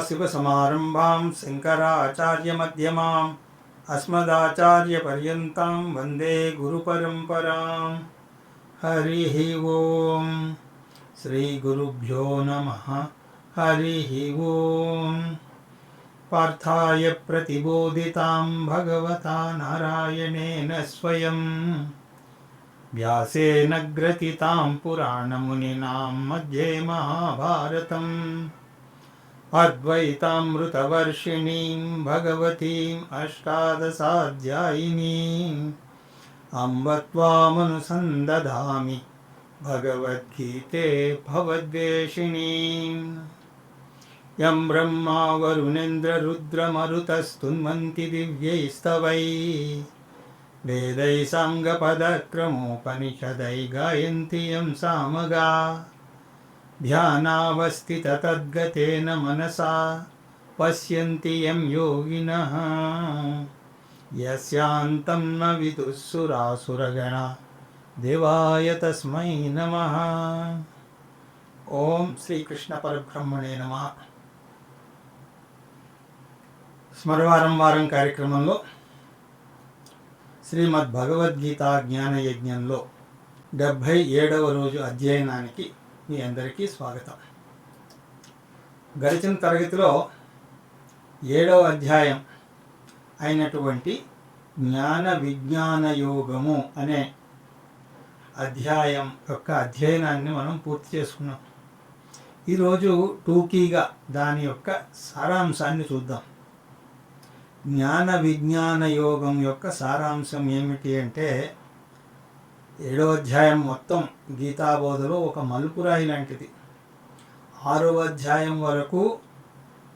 सदाशिवसमारम्भां शङ्कराचार्यमध्यमाम् अस्मदाचार्यपर्यन्तां वन्दे गुरुपरम्परां। हरिः ओम्। श्रीगुरुभ्यो नमः। हरिः ओम्। पार्थाय प्रतिबोधितां भगवता नारायणेन स्वयं व्यासेन ग्रथितां पुराणमुनिनां मध्ये महाभारतम् अद्वैतामृतवर्षिणीं भगवतीम् अष्टादशाध्यायिनीम् अम्ब त्वामनुसन्दधामि भगवद्गीते भवद्वेषिणीम्। यं ब्रह्मा वरुणेन्द्ररुद्रमरुतस्तुन्वन्ति दिव्यैस्तवैः वेदैः साङ्गपदक्रमोपनिषदैः गायन्ति यं सामगा। ध्यानावस्थिततद्गतेन मनसा पश्यन्ति यं योगिनः यस्यान्तं न विदुः सुरासुरगणा देवाय तस्मै नमः। ओम శ్రీకృష్ణ పరబ్రహ్మణే నమః. స్మరవారం వారం కార్యక్రమంలో శ్రీమద్ భగవద్గీత జ్ఞాన యజ్ఞంలో 77వ రోజు అధ్యయనానికి మీ అందరికీ స్వాగతం. గడిచిన తరగతిలో 7వ అధ్యాయం అయినటువంటి జ్ఞాన విజ్ఞాన యోగము అనే అధ్యాయం యొక్క అధ్యయనాన్ని మనం పూర్తి చేసుకున్నాం. ఈరోజు టూకీగా దాని యొక్క సారాంశాన్ని చూద్దాం. జ్ఞాన విజ్ఞాన యోగం యొక్క సారాంశం ఏమిటి అంటే 7వ అధ్యాయం మొత్తం గీతాబోధలో ఒక మలుపురాయి లాంటిది. 6వ అధ్యాయం వరకు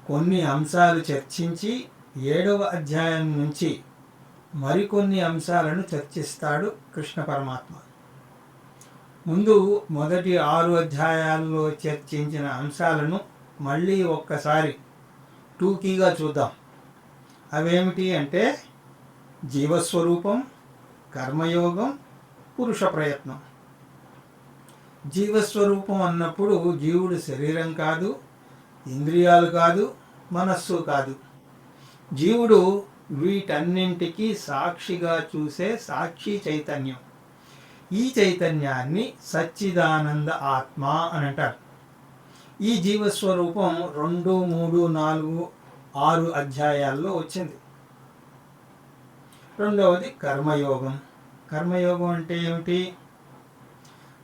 కొన్ని అంశాలు చర్చించి 7వ అధ్యాయం నుంచి మరికొన్ని అంశాలను చర్చిస్తాడు కృష్ణ పరమాత్మ. ముందు మొదటి 6 అధ్యాయాల్లో చర్చించిన అంశాలను మళ్ళీ ఒక్కసారి టూకీగా చూద్దాం. అవేమిటి అంటే జీవస్వరూపం, కర్మయోగం, పురుష ప్రయత్నం. జీవస్వరూపం అన్నప్పుడు జీవుడు శరీరం కాదు, ఇంద్రియాలు కాదు, మనస్సు కాదు. జీవుడు వీటన్నింటికి సాక్షిగా చూసే సాక్షి చైతన్యం. ఈ చైతన్యాన్ని సచ్చిదానంద ఆత్మ అని అంటారు. ఈ జీవస్వరూపం 2, 3, 4, 6 అధ్యాయాల్లో వచ్చింది. రెండవది కర్మయోగం. కర్మయోగం అంటే ఏమిటి?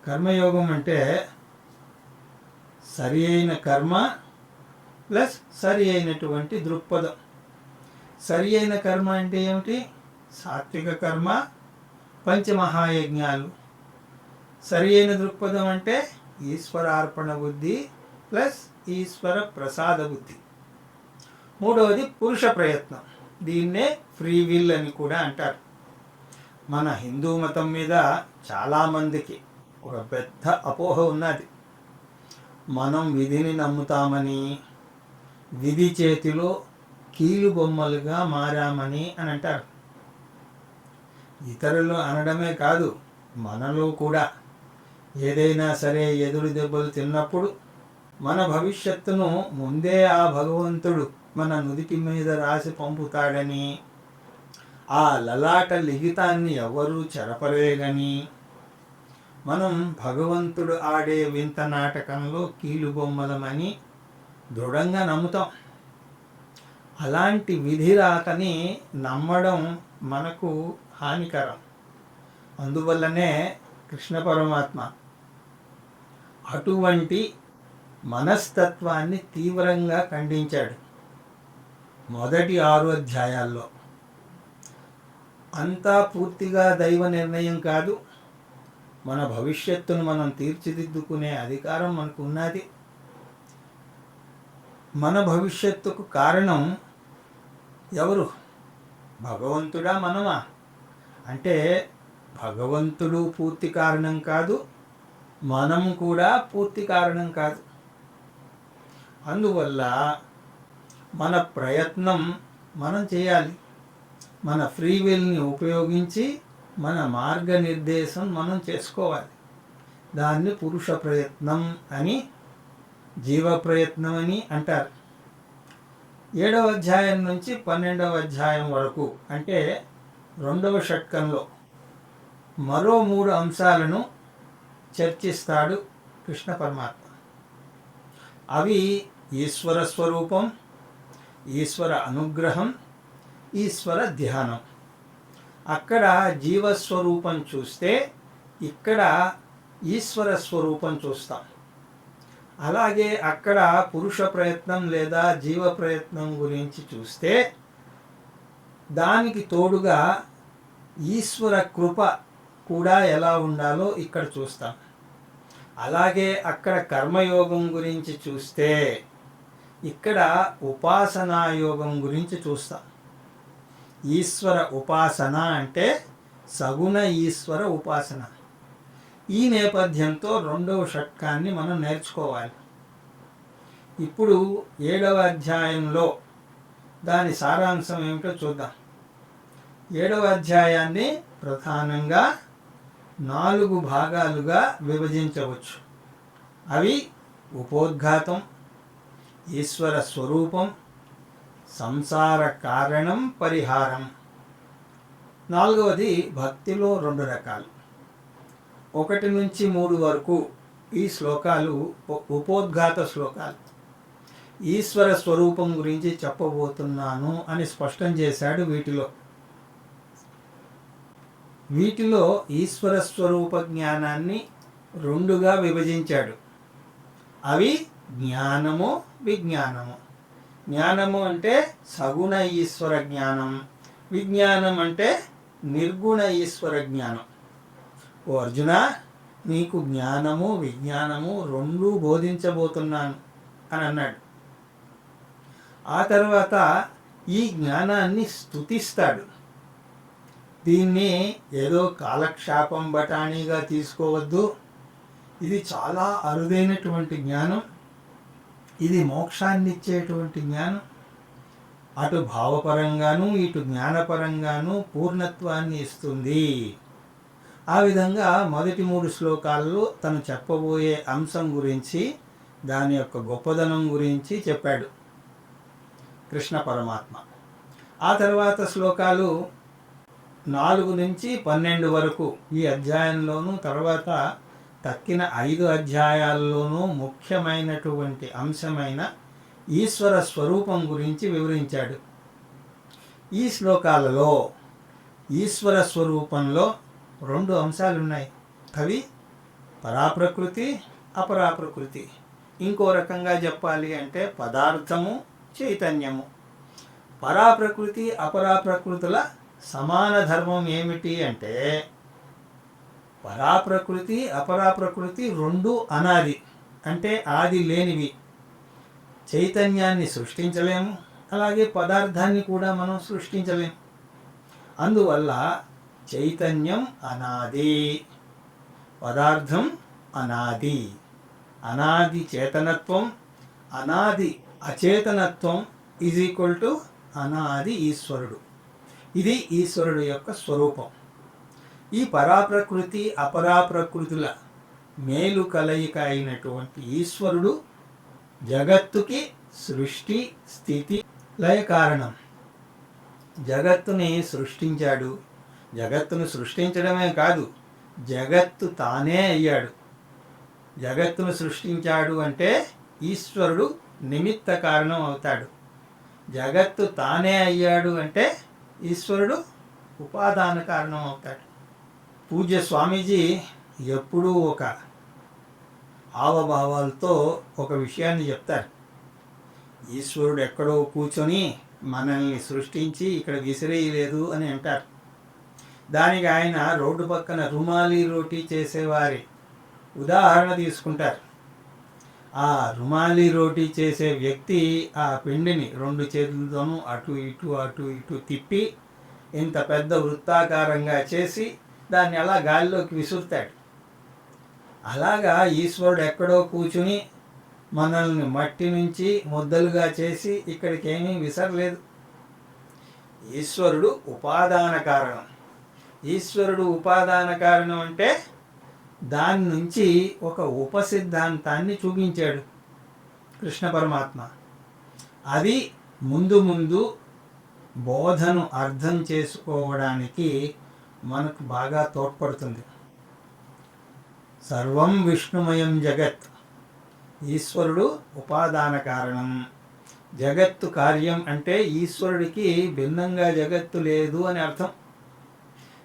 కర్మయోగం అంటే సరి అయిన కర్మ ప్లస్ సరి అయినటువంటి దృక్పథం. సరి అయిన కర్మ అంటే ఏమిటి? సాత్విక కర్మ, పంచమహాయజ్ఞాలు. సరి అయిన దృక్పథం అంటే ఈశ్వరార్పణ బుద్ధి ప్లస్ ఈశ్వర ప్రసాద బుద్ధి. మూడవది పురుష ప్రయత్నం. దీన్నే ఫ్రీ విల్ అని కూడా అంటారు. మన హిందూ మతం మీద చాలామందికి ఒక పెద్ద అపోహ ఉన్నది. మనం విధిని నమ్ముతామని, విధి చేతిలో కీలు బొమ్మలుగా మారామని అని అంటారు. ఇతరులు అనడమే కాదు, మనలో కూడా ఏదైనా సరే ఎదురు దెబ్బలు తిన్నప్పుడు మన భవిష్యత్తును ముందే ఆ భగవంతుడు మన నుదిటి మీద రాసి పంపుతాడని, ఆ లలాట లిఖితాన్ని ఎవరూ చెరపలేదని, మనం భగవంతుడు ఆడే వింత నాటకంలో కీలుబొమ్మలమని దృఢంగా నమ్ముతాం. అలాంటి విధి రాతని నమ్మడం మనకు హానికరం. అందువల్లనే కృష్ణ పరమాత్మ అటువంటి మనస్తత్వాన్ని తీవ్రంగా ఖండించాడు. మొదటి 6 అధ్యాయాల్లో అంతా పూర్తిగా దైవ నిర్ణయం కాదు. మన భవిష్యత్తును మనం తీర్చిదిద్దుకునే అధికారం మనకు ఉన్నది. మన భవిష్యత్తుకు కారణం ఎవరు? భగవంతుడా, మనమా? అంటే భగవంతుడు పూర్తి కారణం కాదు, మనం కూడా పూర్తి కారణం కాదు. అందువల్ల మన ప్రయత్నం మనం చేయాలి. మన ఫ్రీ విల్ని ఉపయోగించి మన మార్గనిర్దేశం మనం చేసుకోవాలి. దాన్ని పురుష ప్రయత్నం అని, జీవ ప్రయత్నం అని అంటారు. 7వ అధ్యాయం నుంచి 12వ అధ్యాయం వరకు అంటే 2వ షట్కంలో మరో 3 అంశాలను చర్చిస్తాడు కృష్ణ పరమాత్మ. అవి ఈశ్వర స్వరూపం, ఈశ్వర అనుగ్రహం, ఈశ్వర ధ్యానం. అక్కడ జీవస్వరూపం చూస్తే ఇక్కడ ఈశ్వర స్వరూపం చూస్తాం. అలాగే అక్కడ పురుష ప్రయత్నం లేదా జీవ ప్రయత్నం గురించి చూస్తే దానికి తోడుగా ఈశ్వర కృప కూడా ఎలా ఉండాలో ఇక్కడ చూస్తాం. అలాగే అక్కడ కర్మయోగం గురించి చూస్తే ఇక్కడ ఉపాసనా యోగం గురించి చూస్తాం. ఈశ్వర ఉపాసన అంటే సగుణ ఈశ్వర ఉపాసన. ఈ నేపథ్యంతో 2వ షట్కాన్ని మనం నేర్చుకోవాలి. ఇప్పుడు 7వ అధ్యాయంలో దాని సారాంశం ఏమిటో చూద్దాం. 7వ అధ్యాయాన్ని ప్రధానంగా 4 భాగాలుగా విభజించవచ్చు. అవి ఉపోద్ఘాతం, ఈశ్వర స్వరూపం, సంసార కారణం, పరిహారం. 4వది భక్తిలో 2 రకాలు. 1 నుంచి 3 వరకు ఈ శ్లోకాలు ఉపోద్ఘాత శ్లోకాలు. ఈశ్వర స్వరూపం గురించి చెప్పబోతున్నాను అని స్పష్టం చేశాడు. వీటిలో ఈశ్వర స్వరూప జ్ఞానాన్ని 2గా విభజించాడు. అవి జ్ఞానము, విజ్ఞానము. జ్ఞానము అంటే సగుణ ఈశ్వర జ్ఞానం, విజ్ఞానం అంటే నిర్గుణ ఈశ్వర జ్ఞానం. ఓ అర్జున, నీకు జ్ఞానము విజ్ఞానము 2 బోధించబోతున్నాను అని అన్నాడు. ఆ తర్వాత ఈ జ్ఞానాన్ని స్తుతిస్తాడు. దీన్ని ఏదో కాలక్షేపం బఠానీగా తీసుకోవద్దు. ఇది చాలా అరుదైనటువంటి జ్ఞానం. ఇది మోక్షాన్ని ఇచ్చేటువంటి జ్ఞానం. అటు భావపరంగాను ఇటు జ్ఞానపరంగాను పూర్ణత్వాన్ని ఇస్తుంది. ఆ విధంగా మొదటి 3 శ్లోకాల్లో తను చెప్పబోయే అంశం గురించి, దాని యొక్క గొప్పదనం గురించి చెప్పాడు కృష్ణ పరమాత్మ. ఆ తర్వాత శ్లోకాలు 4 నుంచి 12 వరకు ఈ అధ్యాయంలోనూ తర్వాత తక్కిన 5 అధ్యాయాల్లోనూ ముఖ్యమైనటువంటి అంశమైన ఈశ్వర స్వరూపం గురించి వివరించాడు. ఈ శ్లోకాలలో ఈశ్వర స్వరూపంలో 2 అంశాలున్నాయి. అవి పరాప్రకృతి, అపరాప్రకృతి. ఇంకో రకంగా చెప్పాలి అంటే పదార్థము, చైతన్యము. పరాప్రకృతి అపరాప్రకృతుల సమాన ధర్మం ఏమిటి అంటే పరాప్రకృతి అపరాప్రకృతి 2 అనాది, అంటే ఆది లేనివి. చైతన్యాన్ని సృష్టించలేము, అలాగే పదార్థాన్ని కూడా మనం సృష్టించలేము. అందువల్ల చైతన్యం అనాది, పదార్థం అనాది. అనాది చేతనత్వం, అనాది అచేతనత్వం ఈజ్ ఈక్వల్ టు అనాది ఈశ్వరుడు. ఇది ఈశ్వరుడు యొక్క స్వరూపం. ఈ పరాప్రకృతి అపరాప్రకృతుల మేలు కలయిక అయినటువంటి ఈశ్వరుడు జగత్తుకి సృష్టి, స్థితి, లయ కారణం. జగత్తుని సృష్టించాడు. జగత్తును సృష్టించడమే కాదు, జగత్తు తానే అయ్యాడు. జగత్తును సృష్టించాడు అంటే ఈశ్వరుడు నిమిత్త కారణం అవుతాడు. జగత్తు తానే అయ్యాడు అంటే ఈశ్వరుడు ఉపాదాన కారణం అవుతాడు. పూజ్య స్వామీజీ ఎప్పుడూ ఒక హావభావాలతో ఒక విషయాన్ని చెప్తారు. ఈశ్వరుడు ఎక్కడో కూర్చొని మనల్ని సృష్టించి ఇక్కడ విసిరేయలేదు అని అంటారు. దానికి ఆయన రోడ్డు పక్కన రుమాలి రోటీ చేసేవారి ఉదాహరణ తీసుకుంటారు. ఆ రుమాలి రోటీ చేసే వ్యక్తి ఆ పిండిని 2 చేతులతోనూ అటు ఇటు తిప్పి ఇంత పెద్ద వృత్తాకారంగా చేసి దాన్ని అలా గాలిలోకి విసురుతాడు. అలాగా ఈశ్వరుడు ఎక్కడో కూర్చుని మనల్ని మట్టి నుంచి ముద్దలుగా చేసి ఇక్కడికి ఏమీ విసరలేదు. ఈశ్వరుడు ఉపాదాన కారణం. ఈశ్వరుడు ఉపాదాన కారణం అంటే దాని నుంచి ఒక ఉపసిద్ధాంతాన్ని చూపించాడు కృష్ణ పరమాత్మ. అది ముందు ముందు బోధను అర్థం చేసుకోవడానికి మనకు బాగా తోడ్పడుతుంది. సర్వం విష్ణుమయం జగత్, ఈశ్వరుడు ఉపాదాన కారణం, జగత్తు కార్యం అంటే ఈశ్వరుడికి భిన్నంగా జగత్తు లేదు అని అర్థం.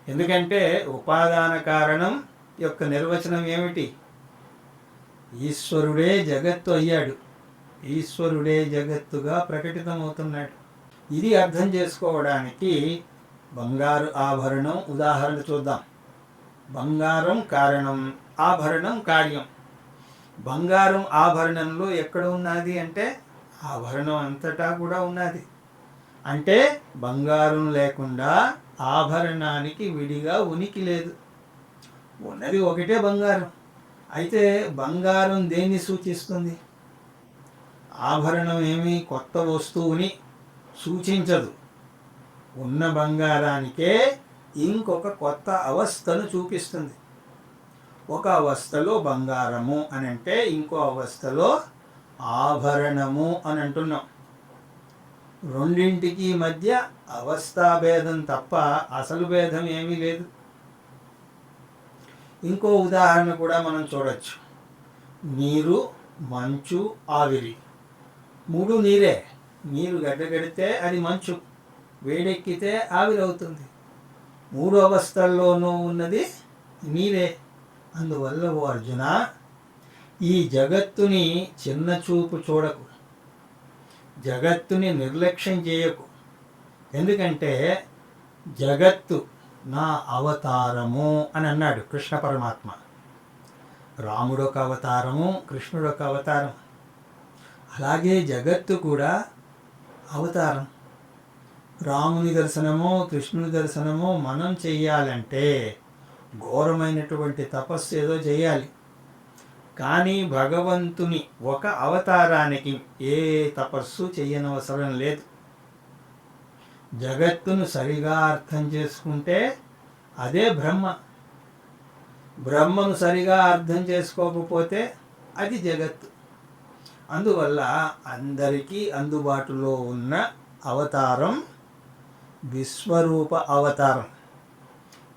ఎందుకంటే ఉపాదాన కారణం యొక్క నిర్వచనం ఏమిటి? ఈశ్వరుడే జగత్తు అయ్యాడు, ఈశ్వరుడే జగత్తుగా ప్రకటితమవుతున్నాడు. ఇది అర్థం చేసుకోవడానికి బంగారు ఆభరణం ఉదాహరణ చూద్దాం. బంగారం కారణం, ఆభరణం కార్యం. బంగారం ఆభరణంలో ఎక్కడ ఉన్నది అంటే ఆభరణం అంతటా కూడా ఉన్నది. అంటే బంగారం లేకుండా ఆభరణానికి విడిగా ఉనికి లేదు, ఉన్నది ఒకటే బంగారం. అయితే బంగారం దేన్ని సూచిస్తుంది? ఆభరణం ఏమీ కొత్త వస్తువుని సూచించదు. ఉన్న బంగారానికే ఇంకొక కొత్త అవస్థను చూపిస్తుంది. ఒక అవస్థలో బంగారము అని అంటే ఇంకో అవస్థలో ఆభరణము అని అంటున్నాం. రెండింటికి మధ్య అవస్థాభేదం తప్ప అసలు భేదం ఏమీ లేదు. ఇంకో ఉదాహరణ కూడా మనం చూడొచ్చు. నీరు, మంచు, ఆవిరి. మూడు నీరే. నీరు గడ్డగడితే అది మంచు, వేడెక్కితే ఆవిరవుతుంది. మూడు అవస్థల్లోనూ ఉన్నది నీరే. అందువల్ల ఓ అర్జున, ఈ జగత్తుని చిన్న చూపు చూడకు, జగత్తుని నిర్లక్ష్యం చేయకు. ఎందుకంటే జగత్తు నా అవతారము అని అన్నాడు కృష్ణ పరమాత్మ. రాముడొక అవతారము, కృష్ణుడొక అవతారం. అలాగే జగత్తు కూడా అవతారం. రాముని దర్శనమో కృష్ణుని దర్శనమో మనం చెయ్యాలంటే ఘోరమైనటువంటి తపస్సు ఏదో చేయాలి. కానీ భగవంతుని ఒక అవతారానికి ఏ తపస్సు చెయ్యనవసరం లేదు. జగత్తును సరిగా అర్థం చేసుకుంటే అదే బ్రహ్మ. బ్రహ్మను సరిగా అర్థం చేసుకోకపోతే అది జగత్తు. అందువల్ల అందరికీ అందుబాటులో ఉన్న అవతారం విశ్వరూప అవతారం.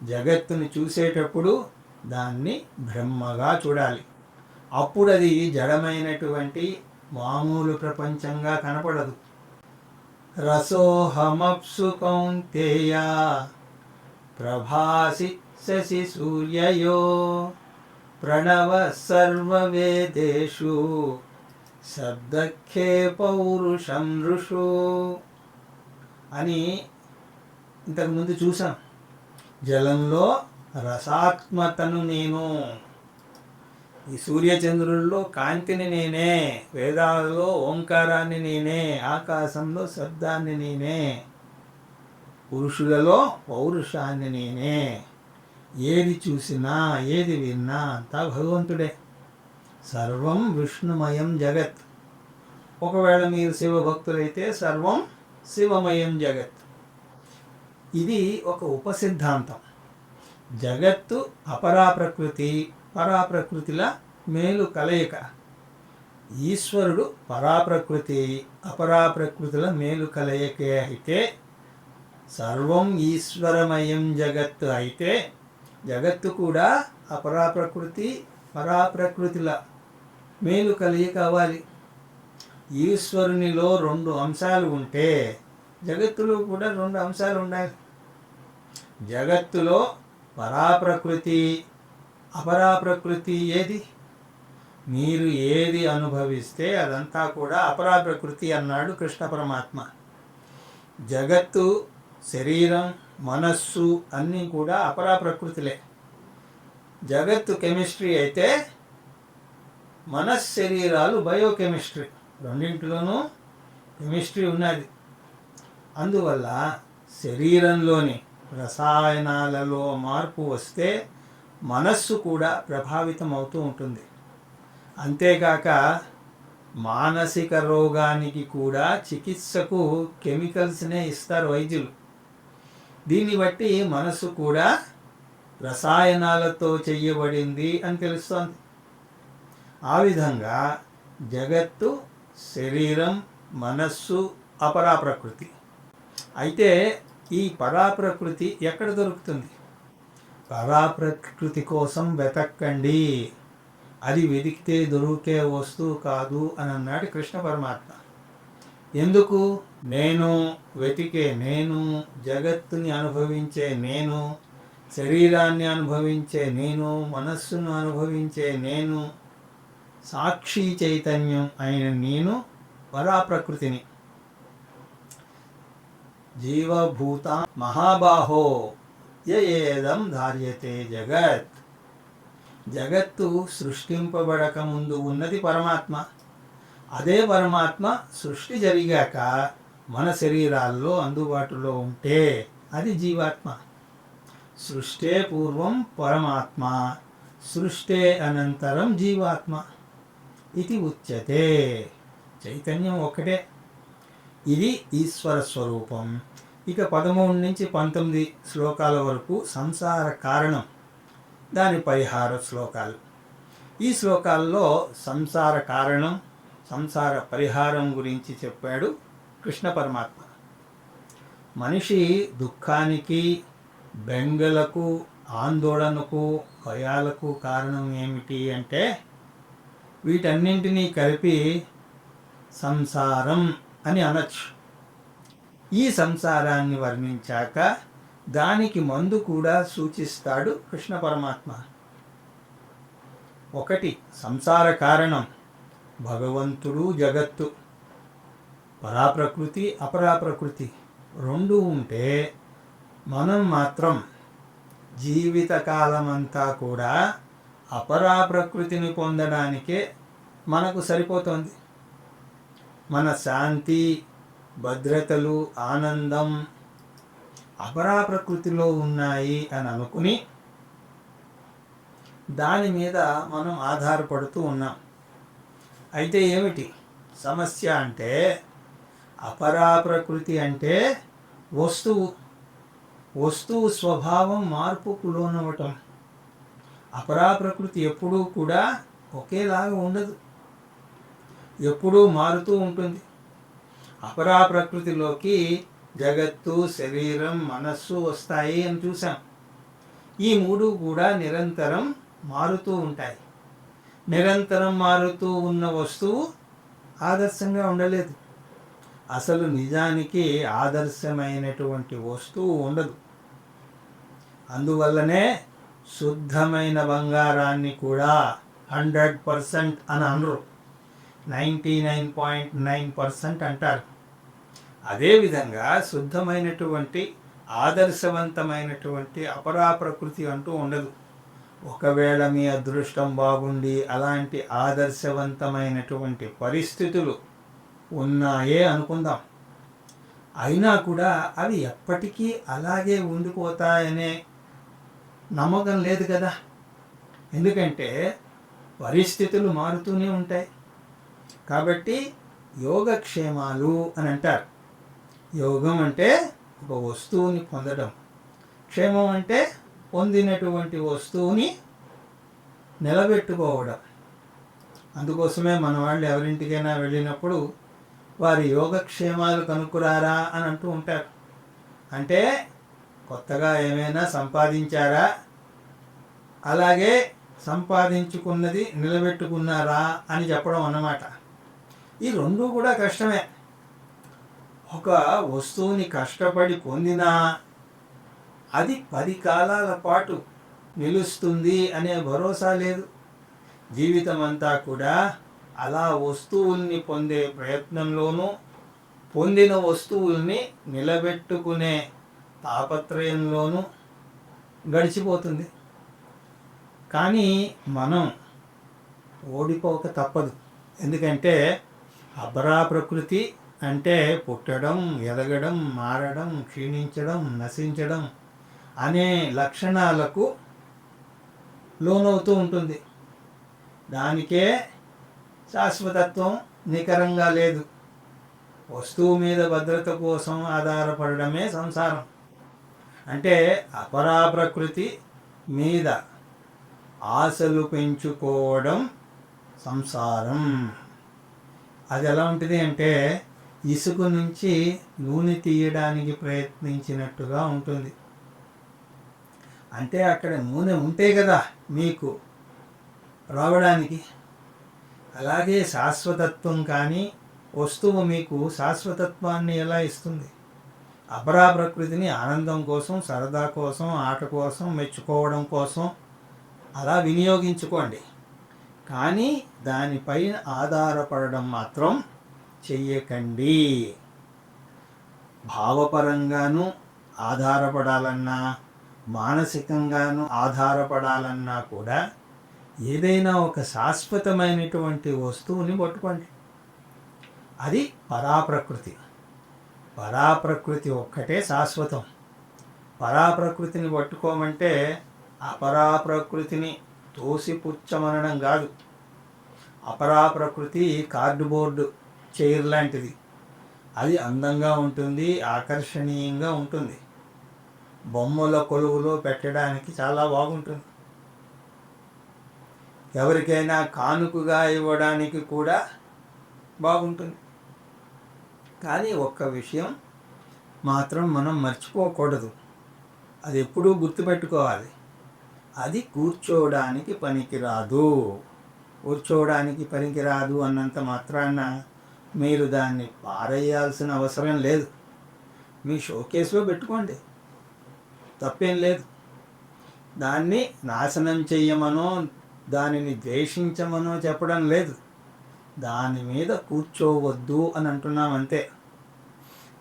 జగత్తుని చూసేటప్పుడు దాన్ని బ్రహ్మగా చూడాలి. అప్పుడు అది జడమైనటువంటి మామూలు ప్రపంచంగా కనపడదు. రసోహమప్సు కౌంతేయ ప్రభాసి శశి సూర్యయో ప్రణవ సర్వవేదేషు శబ్దఖ్యే పౌరుషం ఋషు అని ఇంతకుముందు చూసాం. జలంలో రసాత్మతను నేను, ఈ సూర్యచంద్రుల్లో కాంతిని నేనే, వేదాలలో ఓంకారాన్ని నేనే, ఆకాశంలో శబ్దాన్ని నేనే, పురుషులలో పౌరుషాన్ని నేనే. ఏది చూసినా ఏది విన్నా అంతా భగవంతుడే. సర్వం విష్ణుమయం జగత్. ఒకవేళ మీరు శివభక్తులైతే సర్వం శివమయం జగత్. ఇది ఒక ఉపసిద్ధాంతం. జగత్తు అపరాప్రకృతి, పరాప్రకృతిల మేలు కలయిక. ఈశ్వరుడు పరాప్రకృతి, అపరాప్రకృతుల మేలు కలయికే అయితే సర్వం ఈశ్వరమయం జగత్తు అయితే జగత్తు కూడా అపరాప్రకృతి, పరాప్రకృతిల మేలు కలయిక అవ్వాలి. ఈశ్వరునిలో రెండు అంశాలు ఉంటే జగత్తులో కూడా రెండు అంశాలు ఉండాలి. జగత్తులో పరాప్రకృతి, అపరాప్రకృతి ఏది? మీరు ఏది అనుభవిస్తే అదంతా కూడా అపరాప్రకృతి అన్నాడు కృష్ణ పరమాత్మ. జగత్తు, శరీరం, మనస్సు అన్నీ కూడా అపరాప్రకృతిలే. జగత్తు కెమిస్ట్రీ అయితే మనశ్శరీరాలు బయోకెమిస్ట్రీ. రెండింటిలోనూ కెమిస్ట్రీ ఉన్నది. అందువల్ల శరీరంలోని రసాయనాలలో మార్పు వస్తే మనస్సు కూడా ప్రభావితం అవుతూ ఉంటుంది. అంతేకాక మానసిక రోగానికి కూడా చికిత్సకు కెమికల్స్నే ఇస్తారు వైద్యులు. దీన్ని బట్టి మనస్సు కూడా రసాయనాలతో చేయబడింది అని తెలుస్తోంది. ఆ విధంగా జగత్తు, శరీరం, మనస్సు అపరాప్రకృతి. అయితే ఈ పరాప్రకృతి ఎక్కడ దొరుకుతుంది? పరాప్రకృతి కోసం వెతక్కండి, అది వెతికితే దొరికే వస్తువు కాదు అని అన్నాడు కృష్ణ పరమాత్మ. ఎందుకు? నేను వెతికే నేను, జగత్తుని అనుభవించే నేను, శరీరాన్ని అనుభవించే నేను, మనస్సును అనుభవించే నేను, సాక్షి చైతన్యం అయిన నేను పరాప్రకృతిని. జీవభూత మహాబాహో ఏదం ధార్యతే జగత్. జగత్తు సృష్టింపబడక ముందు ఉన్నది పరమాత్మ. అదే పరమాత్మ సృష్టి జరిగాక మన శరీరాల్లో అందుబాటులో ఉంటే అది జీవాత్మ. సృష్టే పూర్వం పరమాత్మ, సృష్టే అనంతరం జీవాత్మ ఇది ఉచ్యతే. చైతన్యం ఒకటే, ఇది ఈశ్వర స్వరూపం. ఇక 13 నుంచి 19 శ్లోకాల వరకు సంసార కారణం, దాని పరిహార శ్లోకాలు. ఈ శ్లోకాల్లో సంసార కారణం, సంసార పరిహారం గురించి చెప్పాడు కృష్ణ పరమాత్మ. మనిషి దుఃఖానికి, బెంగలకు, ఆందోళనకు, భయాలకు కారణం ఏమిటి అంటే వీటన్నింటినీ కలిపి సంసారం అని అనొచ్చు. ఈ సంసారాన్ని వర్ణించాక దానికి మందు కూడా సూచిస్తాడు కృష్ణ పరమాత్మ. ఒకటి సంసార కారణం భగవంతుడు, జగత్తు, పరాప్రకృతి, అపరాప్రకృతి రెండు ఉంటే మనం మాత్రం జీవితకాలమంతా కూడా అపరాప్రకృతిని పొందడానికే మనకు సరిపోతుంది. మన శాంతి, భద్రతలు, ఆనందం అపరాప్రకృతిలో ఉన్నాయి అని అనుకుని దాని మీద మనం ఆధారపడుతూ ఉన్నాం. అయితే ఏమిటి సమస్య అంటే అపరాప్రకృతి అంటే వస్తువు స్వభావం మార్పుకు లోనవటం. అపరాప్రకృతి ఎప్పుడూ కూడా ఒకేలాగా ఉండదు, ఎప్పుడూ మారుతూ ఉంటుంది. అపరాప్రకృతిలోకి జగత్తు, శరీరం, మనస్సు వస్తాయి అని చూసాం. ఈ మూడు కూడా నిరంతరం మారుతూ ఉంటాయి. నిరంతరం మారుతూ ఉన్న వస్తువు ఆదర్శంగా ఉండలేదు. అసలు నిజానికి ఆదర్శమైనటువంటి వస్తువు ఉండదు. అందువల్లనే శుద్ధమైన బంగారాన్ని కూడా 100% అని అనరు, 99.9% అంటారు. అదేవిధంగా శుద్ధమైనటువంటి, ఆదర్శవంతమైనటువంటి అపరాప్రకృతి అంటూ ఉండదు. ఒకవేళ మీ అదృష్టం బాగుండి అలాంటి ఆదర్శవంతమైనటువంటి పరిస్థితులు ఉన్నాయే అనుకుందాం, అయినా కూడా అవి ఎప్పటికీ అలాగే ఉండిపోతాయనే నమ్మకం లేదు కదా. ఎందుకంటే పరిస్థితులు మారుతూనే ఉంటాయి. కాబట్టి యోగక్షేమాలు అని అంటారు. యోగం అంటే ఒక వస్తువుని పొందడం, క్షేమం అంటే పొందినటువంటి వస్తువుని నిలబెట్టుకోవడం. అందుకోసమే మన వాళ్ళు ఎవరింటికైనా వెళ్ళినప్పుడు వారి యోగక్షేమాలు కనుక్కురారా అని అంటూ ఉంటారు. అంటే కొత్తగా ఏమైనా సంపాదించారా, అలాగే సంపాదించుకున్నది నిలబెట్టుకున్నారా అని చెప్పడం అన్నమాట. ఈ రెండు కూడా కష్టమే. ఒక వస్తువుని కష్టపడి పొందినా అది 10 కాలాల పాటు నిలుస్తుంది అనే భరోసా లేదు. జీవితం అంతా కూడా అలా వస్తువుల్ని పొందే ప్రయత్నంలోనూ, పొందిన వస్తువుల్ని నిలబెట్టుకునే తాపత్రయంలోనూ గడిచిపోతుంది. కానీ మనం ఓడిపోక తప్పదు. ఎందుకంటే అపరాప్రకృతి అంటే పుట్టడం, ఎదగడం, మారడం, క్షీణించడం, నశించడం అనే లక్షణాలకు లోనవుతూ ఉంటుంది. దానికే శాశ్వతత్వం నికరంగా లేదు. వస్తువు మీద భద్రత కోసం ఆధారపడడమే సంసారం. అంటే అపరాప్రకృతి మీద ఆశలు పెంచుకోవడం సంసారం. అది ఎలా ఉంటుంది అంటే ఇసుక నుంచి నూనె తీయడానికి ప్రయత్నించినట్టుగా ఉంటుంది. అంటే అక్కడ నూనె ఉంటే కదా మీకు రావడానికి. అలాగే శాశ్వతత్వం కానీ వస్తువు మీకు శాశ్వతత్వాన్ని ఎలా ఇస్తుంది? అపరా ప్రకృతిని ఆనందం కోసం, సరదా కోసం, ఆట కోసం, మెచ్చుకోవడం కోసం అలా వినియోగించుకోండి. కానీ దానిపైన ఆధారపడడం మాత్రం చెయ్యకండి. భావపరంగాను ఆధారపడాలన్నా, మానసికంగాను ఆధారపడాలన్నా కూడా ఏదైనా ఒక శాశ్వతమైనటువంటి వస్తువుని పట్టుకోండి. అది పరాప్రకృతి. పరాప్రకృతి ఒక్కటే శాశ్వతం. పరాప్రకృతిని పట్టుకోమంటే అపరాప్రకృతిని తోసిపుచ్చమనడం కాదు. అపరాప్రకృతి కార్డుబోర్డు చైర్ లాంటిది. అది అందంగా ఉంటుంది, ఆకర్షణీయంగా ఉంటుంది, బొమ్మల కొలువులో పెట్టడానికి చాలా బాగుంటుంది, ఎవరికైనా కానుకగా ఇవ్వడానికి కూడా బాగుంటుంది. కానీ ఒక్క విషయం మాత్రం మనం మర్చిపోకూడదు, అది ఎప్పుడూ గుర్తుపెట్టుకోవాలి. అది కూర్చోవడానికి పనికిరాదు. కూర్చోవడానికి పనికిరాదు అన్నంత మాత్రాన మీరు దాన్ని పారేయాల్సిన అవసరం లేదు. మీ షోకేస్లో పెట్టుకోండి, తప్పేం లేదు. దాన్ని నాశనం చెయ్యమనో దానిని ద్వేషించమనో చెప్పడం లేదు. దాని మీద కూర్చోవద్దు అని అంటున్నామంతే.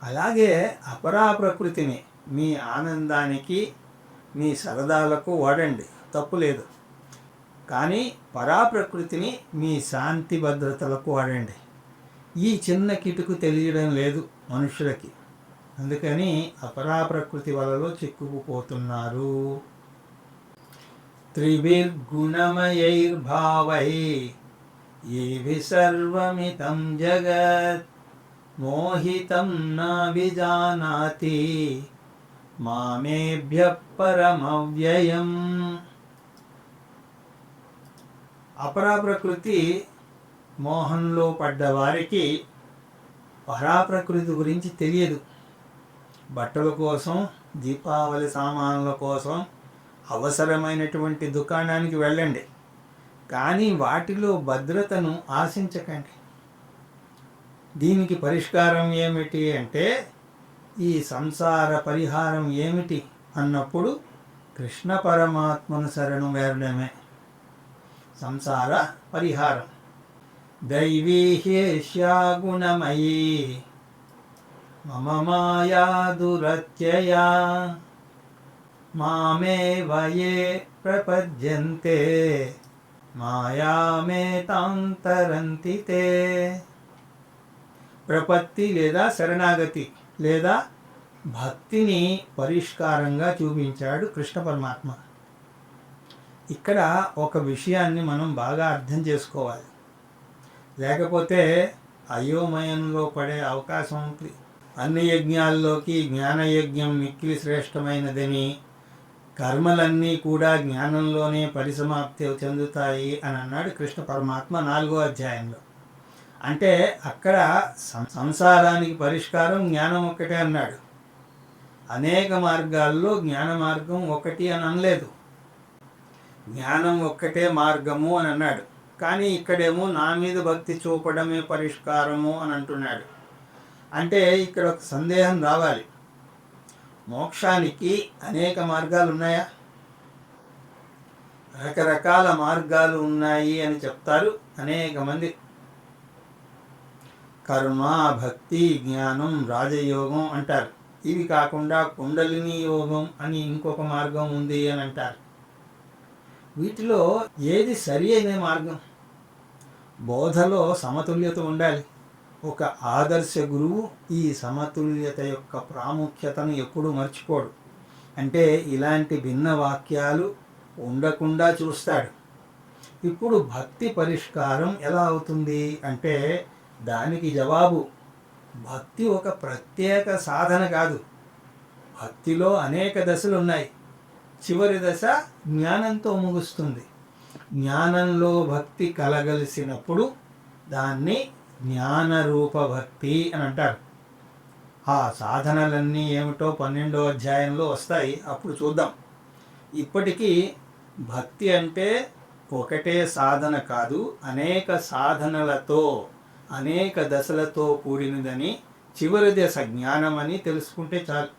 అలాగే అపరా ప్రకృతిని మీ ఆనందానికి, మీ సరదాలకు వాడండి, తప్పు లేదు. కానీ పరాప్రకృతిని మీ శాంతి భద్రతలకు వాడండి. ఈ చిన్న కిటుకు తెలియడం లేదు మనుషులకి. అందుకని అపరాప్రకృతి వలలో చిక్కుకుపోతున్నారు. త్రిభిర్గుణమయైర్భావై ఏవి సర్వమితం జగత్ మోహితం నా విజానాతి మామేభ్యః పరమవ్యయం. అపరాప్రకృతి మోహంలో పడ్డవారికి పరాప్రకృతి గురించి తెలియదు. బట్టల కోసం, దీపావళి సామాన్ల కోసం అవసరమైనటువంటి దుకాణానికి వెళ్ళండి, కానీ వాటిలో భద్రతను ఆశించకండి. దీనికి పరిష్కారం ఏమిటి అంటే, ఈ సంసార పరిహారం ఏమిటి అన్నప్పుడు కృష్ణ పరమాత్మను శరణు వేరడమే సంసార పరిహారం. దైవీ హ్యేష్యా గుణమయీ మమ మాయా దురత్యయా మామేవ యే ప్రపద్యంతే మాయామేతాంతరంతి తే. ప్రపత్తి లేదా శరణాగతి లేదా భక్తిని పరిష్కారంగా చూపించాడు కృష్ణ పరమాత్మ. ఇక్కడ ఒక విషయాన్ని మనం బాగా అర్థం చేసుకోవాలి, లేకపోతే అయోమయంలో పడే అవకాశం ఉంది. అన్ని యజ్ఞాల్లోకి జ్ఞానయజ్ఞం మిక్కిలి శ్రేష్టమైనదని, కర్మలన్నీ కూడా జ్ఞానంలోనే పరిసమాప్తి చెందుతాయి అని అన్నాడు కృష్ణ పరమాత్మ 4వ అధ్యాయంలో. అంటే అక్కడ సంసారానికి పరిష్కారం జ్ఞానం ఒక్కటే అన్నాడు. అనేక మార్గాల్లో జ్ఞాన మార్గం ఒకటి అని అనలేదు, జ్ఞానం ఒక్కటే మార్గము అని అన్నాడు. కానీ ఇక్కడేమో నా మీద భక్తి చూపడమే పరిష్కారము అని అంటున్నాడు. అంటే ఇక్కడ ఒక సందేహం రావాలి, మోక్షానికి అనేక మార్గాలు ఉన్నాయా? రకరకాల మార్గాలు ఉన్నాయి అని చెప్తారు అనేక మంది. కర్మ, భక్తి, జ్ఞానం, రాజయోగం అంటారు. ఇవి కాకుండా కుండలిని యోగం అని ఇంకొక మార్గం ఉంది అని అంటారు. వీటిలో ఏది సరి అయిన మార్గం? బోధలో సమతుల్యత ఉండాలి. ఒక ఆదర్శ గురువు ఈ సమతుల్యత యొక్క ప్రాముఖ్యతను ఎప్పుడూ మర్చిపోడు. అంటే ఇలాంటి భిన్న వాక్యాలు ఉండకుండా చూస్తాడు. ఇప్పుడు భక్తి పరిష్కారం ఎలా అవుతుంది అంటే, దానికి జవాబు భక్తి ఒక ప్రత్యేక సాధన కాదు. భక్తిలో అనేక దశలు ఉన్నాయి. చివరి దశ జ్ఞానంతో ముగుస్తుంది. జ్ఞానంలో భక్తి కలగలిసినప్పుడు దాన్ని జ్ఞానరూప భక్తి అని అంటారు. ఆ సాధనలన్నీ ఏమిటో 12వ అధ్యాయంలో వస్తాయి, అప్పుడు చూద్దాం. ఇప్పటికీ భక్తి అంటే ఒకటే సాధన కాదు, అనేక సాధనలతో అనేక దశలతో కూడినదని, చివరి దశ జ్ఞానమని తెలుసుకుంటే చాలు.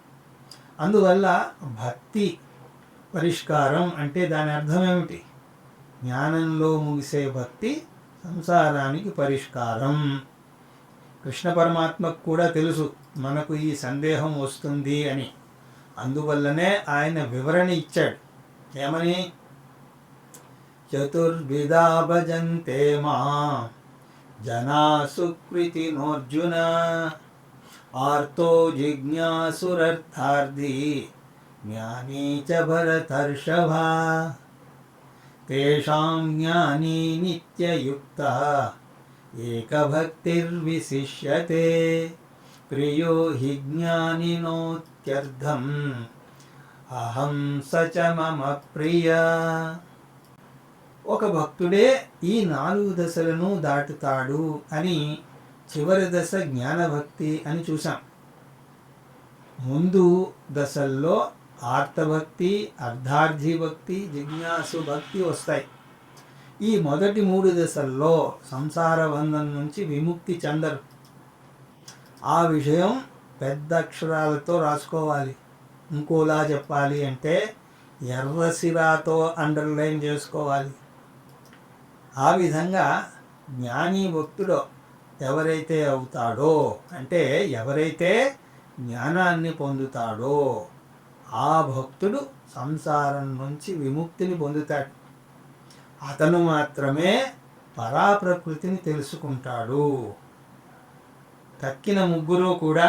అందువల్ల భక్తి పరిష్కారం అంటే దాని అర్థం ఏమిటి? జ్ఞానంలో ముగిసే భక్తి సంసారానికి పరిష్కారం. కృష్ణ పరమాత్మకు కూడా తెలుసు మనకు ఈ సందేహం వస్తుంది అని. అందువల్లనే ఆయన వివరణ ఇచ్చాడు. ఏమని? చతుర్విధా భజంతే మా జనా సుకృతినోర్జున ఆర్తో జిజ్ఞాసురర్థార్థి జ్ఞానీ చ భరతర్షభ తేషాం జ్ఞానీ నిత్యయుక్తః ఏకభక్తిర్విశిష్యతే ప్రియో హి జ్ఞానినోత్యర్థం అహం స చ మమ ప్రియ. ఒక భక్తుడే ఈ 4 దశలను దాటుతాడు అని చివరి దశ జ్ఞానభక్తి అని చూసాం. ముందు దశల్లో ఆర్తభక్తి, అర్ధార్థి భక్తి, జిజ్ఞాసు భక్తి వస్తాయి. ఈ మొదటి 3 దశల్లో సంసార బంధం నుంచి విముక్తి చెందరు. ఆ విషయం పెద్ద అక్షరాలతో రాసుకోవాలి. ఇంకోలా చెప్పాలి అంటే ఎర్రసిరాతో అండర్లైన్ చేసుకోవాలి. ఆ విధంగా జ్ఞాని భక్తుడు ఎవరైతే అవుతాడో, అంటే ఎవరైతే జ్ఞానాన్ని పొందుతాడో ఆ భక్తుడు సంసారం నుంచి విముక్తిని పొందుతాడు. అతను మాత్రమే పరాప్రకృతిని తెలుసుకుంటాడు. తక్కిన ముగ్గురు కూడా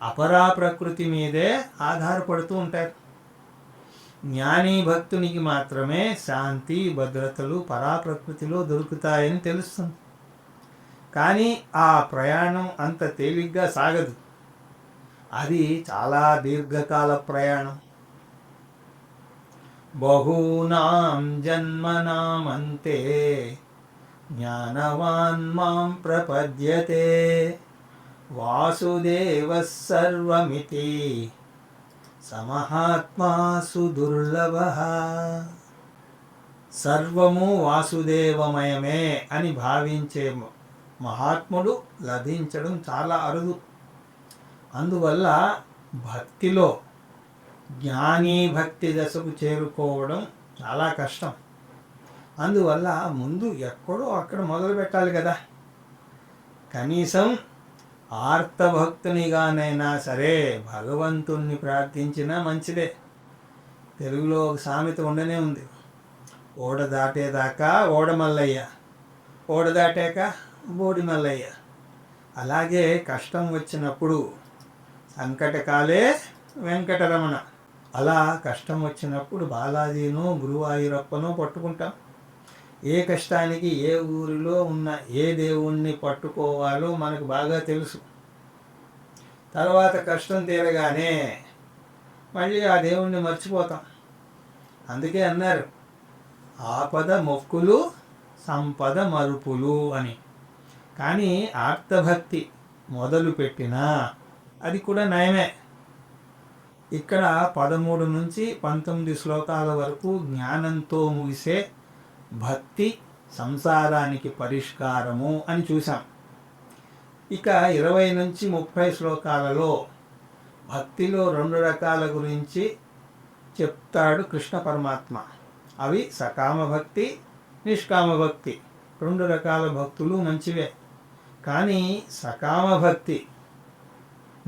అపరాప్రకృతి మీదే ఆధారపడుతూ ఉంటారు. జ్ఞాని భక్తునికి మాత్రమే శాంతి, భద్రతలు పరాప్రకృతిలో దొరుకుతాయని తెలుస్తుంది. కానీ ఆ ప్రయాణం అంత తేలిగ్గా సాగదు. అది చాలా దీర్ఘకాల ప్రయాణం. బహూనాం జన్మనామంతే జ్ఞానవాన్ మాం ప్రపద్యతే వాసుదేవః సర్వమితి సమహాత్మా సుదుర్లభః. సర్వము వాసుదేవమయమే అని భావించే మహాత్ముడు లభించడం చాలా అరుదు. అందువల్ల భక్తిలో జ్ఞాని భక్తి దశకు చేరుకోవడం చాలా కష్టం. అందువల్ల ముందు ఎక్కడో అక్కడ మొదలు పెట్టాలి కదా. కనీసం ఆర్తభక్తునిగానైనా సరే భగవంతుణ్ణి ప్రార్థించినా మంచిదే. తెలుగులో ఒక సామెత ఉండనే ఉంది, ఓడ దాటేదాకా ఓడమల్లయ్య, ఓడ దాటాక బోడి మల్లయ్య. అలాగే కష్టం వచ్చినప్పుడు సంకటకాలే వెంకటరమణ. అలా కష్టం వచ్చినప్పుడు బాలాజీనో గురువాయూరప్పనో పట్టుకుంటాం. ఏ కష్టానికి ఏ ఊరిలో ఉన్న ఏ దేవుణ్ణి పట్టుకోవాలో మనకు బాగా తెలుసు. తర్వాత కష్టం తీరగానే మళ్ళీ ఆ దేవుణ్ణి మర్చిపోతాం. అందుకే అన్నారు, ఆపద మొక్కులు సంపద మరుపులు అని. కానీ ఆర్తభక్తి మొదలు పెట్టినా అది కూడా నయమే. ఇక్కడ 13 నుంచి 19 శ్లోకాల వరకు జ్ఞానంతో ముగిసే భక్తి సంసారానికి పరిష్కారము అని చూసాం. ఇక 20 నుంచి 30 శ్లోకాలలో భక్తిలో 2 రకాల గురించి చెప్తాడు కృష్ణ పరమాత్మ. అవి సకామ భక్తి, నిష్కామ భక్తి. 2 రకాల భక్తులు మంచివే. కానీ సకామ భక్తి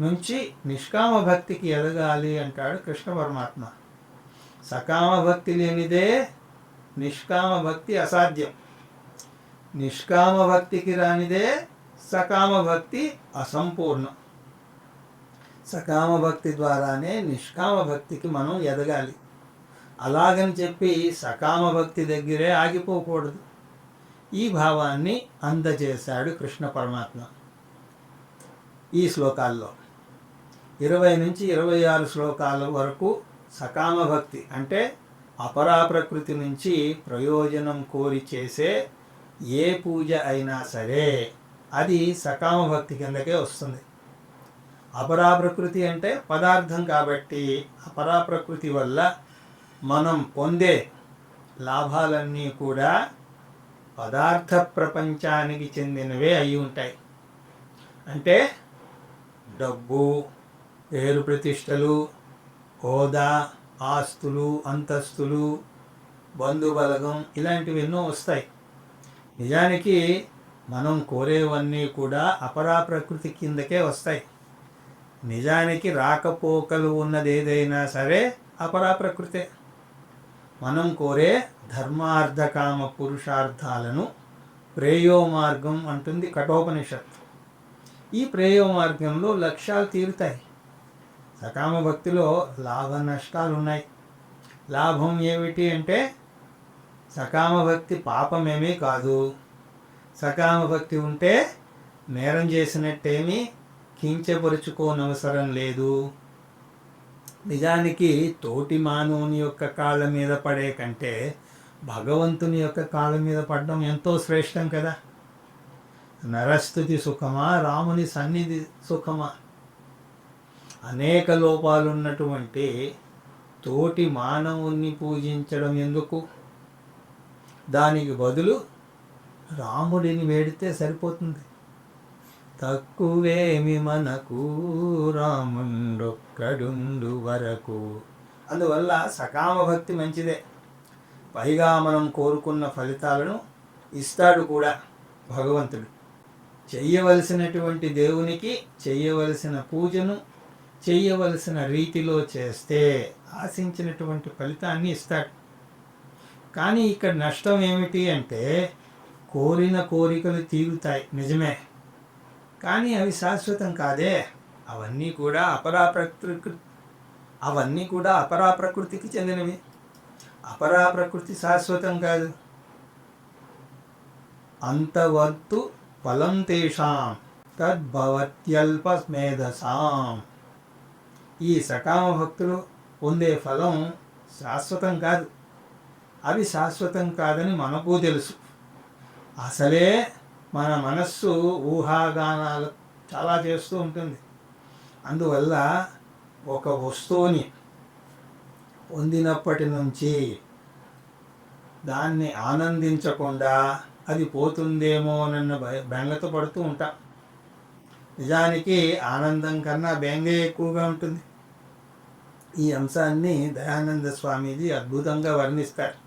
నుంచి నిష్కామ భక్తికి ఎదగాలి అంటాడు కృష్ణ పరమాత్మ. సకామ భక్తి లేనిదే నిష్కామ భక్తి అసాధ్యం. నిష్కామ భక్తికి రానిదే సకామ భక్తి అసంపూర్ణం. సకామ భక్తి ద్వారానే నిష్కామ భక్తికి మనం ఎదగాలి. అలాగని చెప్పి సకామ భక్తి దగ్గరే ఆగిపోకూడదు. ఈ భావాన్ని అందజేశాడు కృష్ణ పరమాత్మ ఈ శ్లోకాల్లో. 20 నుంచి 26 శ్లోకాల వరకు సకామ భక్తి అంటే అపరాప్రకృతి నుంచి ప్రయోజనం కోరి చేసే ఏ పూజ అయినా సరే అది సకామ భక్తి కిందకే వస్తుంది. అపరా ప్రకృతి అంటే పదార్థం కాబట్టి అపరా ప్రకృతి వల్ల మనం పొందే లాభాలన్నీ కూడా పదార్థ ప్రపంచానికి చెందినవే అయి ఉంటాయి. అంటే డబ్బు, పేరు ప్రతిష్టలు, హోదా, ఆస్తులు, అంతస్తులు, బంధుబలగం ఇలాంటివి ఎన్నో వస్తాయి. నిజానికి మనం కోరేవన్నీ కూడా అపరా ప్రకృతి కిందకే వస్తాయి. నిజానికి రాకపోకలు ఉన్నది ఏదైనా సరే అపరా ప్రకృతే. మనం కోరే ధర్మార్థకామ పురుషార్థాలను ప్రేయో మార్గం అంటుంది కఠోపనిషత్. ఈ ప్రేయో మార్గంలో లక్ష్యాలు తీరుతాయి. సకామ భక్తిలో లాభ నష్టాలు ఉన్నాయి. లాభం ఏమిటి అంటే సకామ భక్తి పాపమేమీ కాదు. సకామ భక్తి ఉంటే నేరం చేసినట్టేమీ కించపరుచుకోనవసరం లేదు. నిజానికి తోటి మానవుని యొక్క కాళ్ళ మీద పడే కంటే భగవంతుని యొక్క కాళ్ళ మీద పడడం ఎంతో శ్రేష్టం కదా. నరస్థుతి సుఖమా, రాముని సన్నిధి సుఖమా? అనేక లోపాలున్నటువంటి తోటి మానవుని పూజించడం ఎందుకు? దానికి బదులు రాముడిని వేడితే సరిపోతుంది. తక్కువేమి మనకు రాముండొక్కడుండు వరకు. అందువల్ల సకామ భక్తి మంచిదే. పైగా మనం కోరుకున్న ఫలితాలను ఇస్తాడు కూడా భగవంతుడు. చెయ్యవలసినటువంటి దేవునికి చెయ్యవలసిన పూజను చెయ్యవలసిన రీతిలో చేస్తే ఆశించినటువంటి ఫలితాన్ని ఇస్తాడు. కానీ ఇక్కడ నష్టం ఏమిటి అంటే కోరిన కోరికలు తీరుతాయి నిజమే, కానీ అవి శాశ్వతం కాదే. అవన్నీ కూడా అపరా ప్రకృతికి చెందినవి. అపరా ప్రకృతి శాశ్వతం కాదు. అంతవత్తు ఫలం తేషాం తద్భవత్యల్ప మేధసాం. ఈ సకామ భక్తులు పొందే ఫలం శాశ్వతం కాదు. అవి శాశ్వతం కాదని మనకు తెలుసు. అసలే మన మనస్సు ఊహాగానాలు చాలా చేస్తూ ఉంటుంది. అందువల్ల ఒక వస్తువుని పొందినప్పటి నుంచి దాన్ని ఆనందించకుండా అది పోతుందేమోనన్న బెంగతో పడుతూ ఉంటాం. నిజానికి ఆనందం కన్నా బెంగే ఎక్కువగా ఉంటుంది. ఈ అంశాన్ని దయానంద స్వామీజీ అద్భుతంగా వర్ణిస్తారు.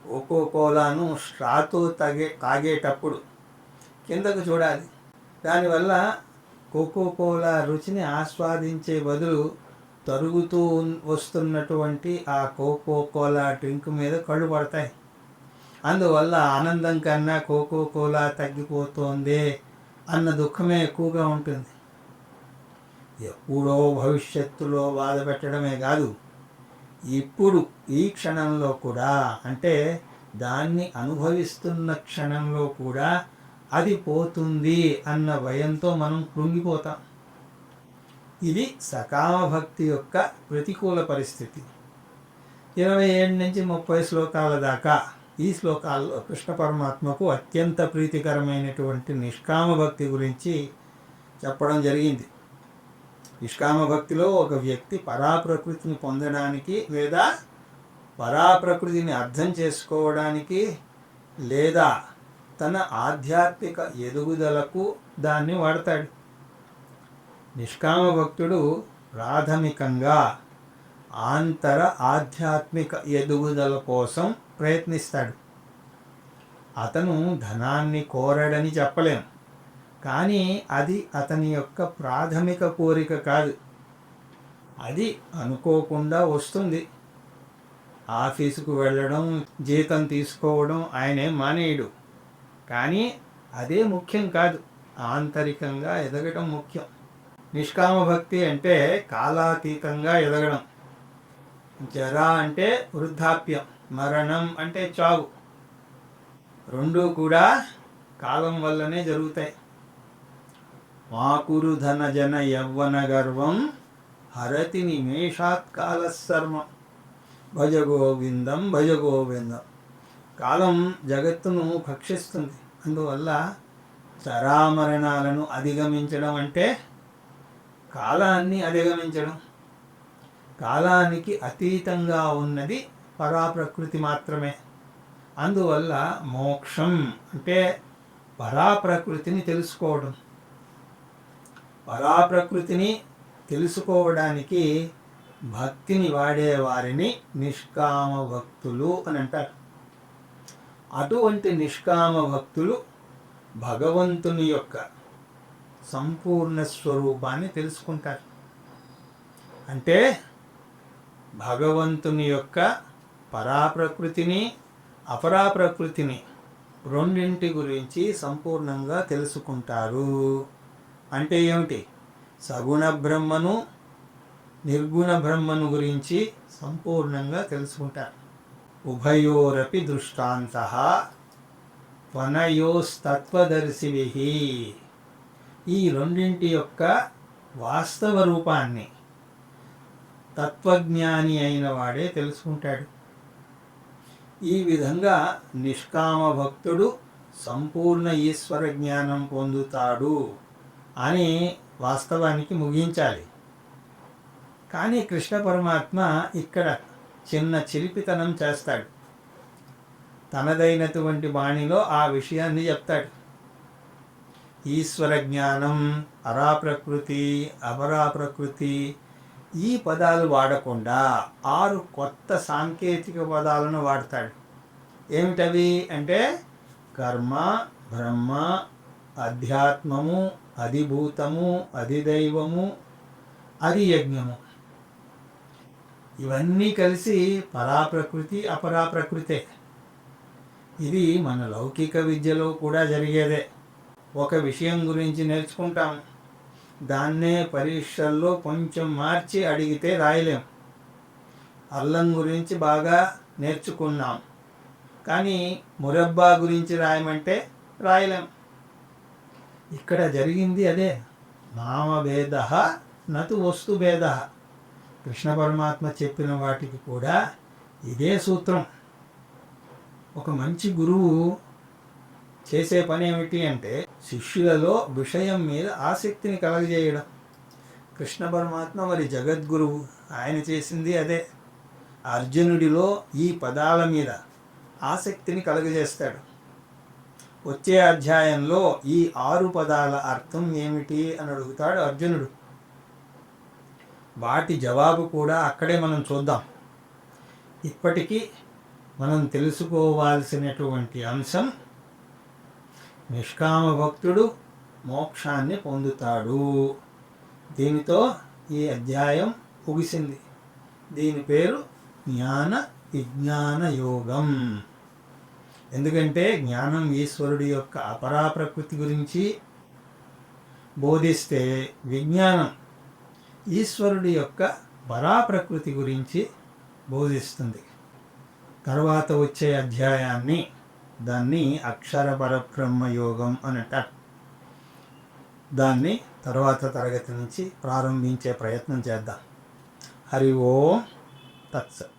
కోకోకోలాను స్ట్రాతో తాగేటప్పుడు కిందకు చూడాలి. దానివల్ల కోకోకోలా రుచిని ఆస్వాదించే బదులు తరుగుతూ వస్తున్నటువంటి ఆ కోకోకోలా డ్రింక్ మీద కళ్ళు పడతాయి. అందువల్ల ఆనందం కన్నా కోకోకోలా తగ్గిపోతోందే అన్న దుఃఖమే ఎక్కువగా ఉంటుంది. ఎప్పుడో భవిష్యత్తులో బాధ పెట్టడమే కాదు, ఇప్పుడు ఈ క్షణంలో కూడా, అంటే దాన్ని అనుభవిస్తున్న క్షణంలో కూడా అది పోతుంది అన్న భయంతో మనం కృంగిపోతాం. ఇది సకామ భక్తి యొక్క ప్రతికూల పరిస్థితి. 27 నుంచి 30 శ్లోకాల దాకా ఈ శ్లోకాల్లో కృష్ణ పరమాత్మకు అత్యంత ప్రీతికరమైనటువంటి నిష్కామ భక్తి గురించి చెప్పడం జరిగింది. నిష్కామ భక్తిలో ఒక వ్యక్తి పరాప్రకృతిని పొందడానికి లేదా పరాప్రకృతిని అర్థం చేసుకోవడానికి లేదా తన ఆధ్యాత్మిక ఎదుగుదలకు దాన్ని వాడతాడు. నిష్కామ భక్తుడు ప్రాథమికంగా ఆంతర ఆధ్యాత్మిక ఎదుగుదల కోసం ప్రయత్నిస్తాడు. అతను ధనాన్ని కోరడని చెప్పలేం, కానీ అది అతని యొక్క ప్రాథమిక కోరిక కాదు. అది అనుకోకుండా వస్తుంది. ఆఫీసుకు వెళ్ళడం, జీతం తీసుకోవడం ఆయనే మానేయడు, కానీ అదే ముఖ్యం కాదు. ఆంతరికంగా ఎదగడం ముఖ్యం. నిష్కామ భక్తి అంటే కాలాతీతంగా ఎదగడం. జర అంటే వృద్ధాప్యం, మరణం అంటే చావు. రెండూ కూడా కాలం వల్లనే జరుగుతాయి. మాకురు ధన జన యవ్వన గర్వం హరతి నిమేషాత్ కాల సర్వం. భజ గోవిందం భజ గోవిందం. కాలం జగత్తును భక్షిస్తుంది. అందువల్ల జరామరణాలను అధిగమించడం అంటే కాలాన్ని అధిగమించడం. కాలానికి అతీతంగా ఉన్నది పరాప్రకృతి మాత్రమే. అందువల్ల మోక్షం అంటే పరాప్రకృతిని తెలుసుకోవడం. పరాప్రకృతిని తెలుసుకోవడానికి భక్తిని వాడేవారిని నిష్కామ భక్తులు అని అంటారు. అటువంటి నిష్కామ భక్తులు భగవంతుని యొక్క సంపూర్ణ స్వరూపాన్ని తెలుసుకుంటారు. అంటే భగవంతుని యొక్క పరాప్రకృతిని అపరాప్రకృతిని రెండింటి గురించి సంపూర్ణంగా తెలుసుకుంటారు. అంటే ఏమిటి? సగుణ బ్రహ్మను నిర్గుణ బ్రహ్మను గురించి సంపూర్ణంగా తెలుసుకుంటారు. ఉభయోరపి దృష్టాంతః వనయోస్తత్వదర్శిభిః. ఈ రెండింటి యొక్క వాస్తవ రూపాన్ని తత్వజ్ఞాని అయిన వాడే తెలుసుకుంటాడు. ఈ విధంగా నిష్కామ భక్తుడు సంపూర్ణ ఈశ్వర జ్ఞానం పొందుతాడు అని వాస్తవానికి ముగించాలి. కానీ కృష్ణ పరమాత్మ ఇక్కడ చిన్న చిలిపితనం చేస్తాడు. తనదైనటువంటి బాణిలో ఆ విషయాన్ని చెప్తాడు. ఈశ్వర జ్ఞానం, అరాప్రకృతి, అపరాప్రకృతి ఈ పదాలు వాడకుండా 6 కొత్త సాంకేతిక పదాలను వాడతాడు. ఏమిటవి అంటే కర్మ, బ్రహ్మ, అధ్యాత్మము, అధిభూతము, అధిదైవము, అధియజ్ఞము. ఇవన్నీ కలిసి పరాప్రకృతి అపరాప్రకృతే. ఇది మన లౌకిక విద్యలో కూడా జరిగేదే. ఒక విషయం గురించి నేర్చుకుంటాం, దాన్నే పరీక్షల్లో కొంచెం మార్చి అడిగితే రాయలేం. అల్లం గురించి బాగా నేర్చుకున్నాం, కానీ మురబ్బా గురించి రాయమంటే రాయలేం. ఇక్కడ జరిగింది అదే. నామభేద నతు వస్తుభేద. కృష్ణ పరమాత్మ చెప్పిన వాటికి కూడా ఇదే సూత్రం. ఒక మంచి గురువు చేసే పని ఏమిటి అంటే శిష్యులలో విషయం మీద ఆసక్తిని కలగజేయడం. కృష్ణ పరమాత్మ మరి జగద్గురువు, ఆయన చేసింది అదే. అర్జునుడిలో ఈ పదాల మీద ఆసక్తిని కలగజేస్తాడు. వచ్చే అధ్యాయంలో ఈ 6 పదాల అర్థం ఏమిటి అని అడుగుతాడు అర్జునుడు. వాటి జవాబు కూడా అక్కడే మనం చూద్దాం. ఇప్పటికీ మనం తెలుసుకోవాల్సినటువంటి అంశం, నిష్కామ భక్తుడు మోక్షాన్ని పొందుతాడు. దీనితో ఈ అధ్యాయం ముగిసింది. దీని పేరు జ్ఞాన విజ్ఞాన యోగం. ఎందుకంటే జ్ఞానం ఈశ్వరుడి యొక్క అపరాప్రకృతి గురించి బోధిస్తే, విజ్ఞానం ఈశ్వరుడి యొక్క పరాప్రకృతి గురించి బోధిస్తుంది. తర్వాత వచ్చే అధ్యాయాన్ని దాన్ని అక్షర పరబ్రహ్మ యోగం అని అంటారు. దాన్ని తర్వాత తరగతి నుంచి ప్రారంభించే ప్రయత్నం చేద్దాం. హరి ఓం తత్సత్.